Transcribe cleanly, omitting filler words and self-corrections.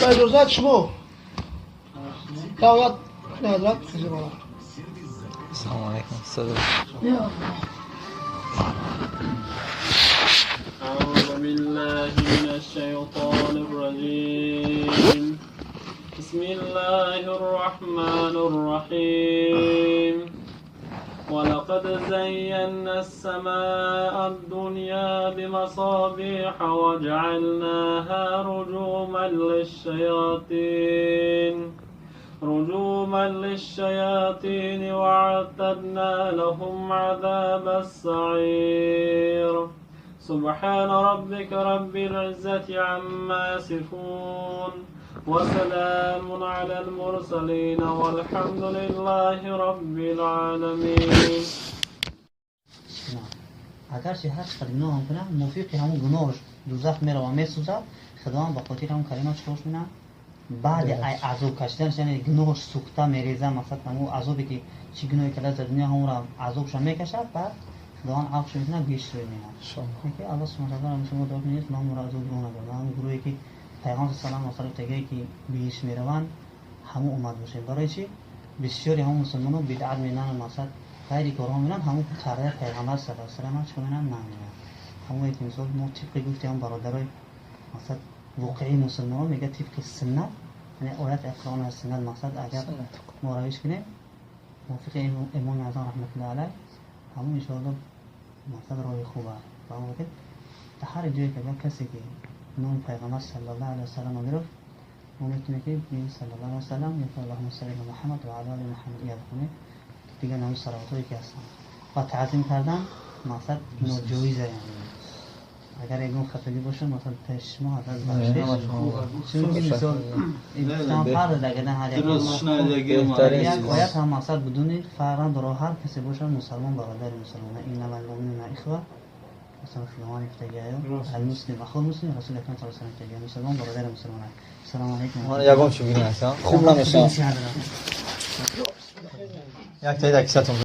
اجازت شما دعوت حضرت خیلی بالا. السلام علیکم. صدا أعوذ بالله من الشيطان الرجيم. بسم الله الرحمن الرحيم. ولقد زينا السماء الدنيا بمصابيح وجعلناها رجوما للشياطين وأعتدنا لهم عذاب السعير. سبحان ربك رب العزة عما يصفون وسلام على المرسلين والحمد لله رب العالمين. اگرچه هر چقدر گناه هم کنم موفق همون گناهش دوزخ میره و میسوزد، خدا هم با خاطر همون کلمه چطورش میکنه بعد عذاب کشیدن یعنی گناهش سوخته میریزه، مثلا همون عذابی که چی گناهی که در دنیا همون را عذابش میکشد بعد خدا هم عفوش میکنه بیشتر میکنه. که الله سبحانه و تعالی شما دعا کنید ما را عذاب گناه نکنه. همون گروهی که پیغمبر صلی الله علیه و آله که بیش میروند همون اومد باشه. برای چی بسیاری همون مسلمانان بدعت میکنن، مثلا غیری کارها میکنن، همون طرح پیغمبر صلی الله علیه و آله چه میکنن نمیکنن. همون که مثال ما طبق گفتیم برادرای مثلا واقعی مسلمان میگه طبق سنت، یعنی آیت اقران از سنت مقصد اگر ما روش کنیم موافق امام اعظم رحمت الله علیه همون ان شاء الله مقصد راه خوبه. و اون وقت در هر جایی که کسی که نام پیغمبر صلی الله علیه و سلم میگه ما میتونه که بگیم صلی الله علیه و سلم یا اللهم صل علی محمد و علی آل محمد یاد کنه دیگه نام صلواتایی که هستن و تعظیم کردن مقصد ناجایزه. یعنی اگر ایگون خطایی باشه مثلا تشما حضرت بخشش چون که مثال اسلام فرد دگه نه هر یک باید هم مقصد بدونید فرد را هر کسی باشه مسلمان برادر مسلمان این المؤمنون اخوه مثلا فلان افتگاه المسلم اخو المسلم رسول اکرم صلی الله علیه و آله مسلمان برادر مسلمان. السلام علیکم. من یگام چه بینی هستم خوب نمیشه یک تایی دکساتون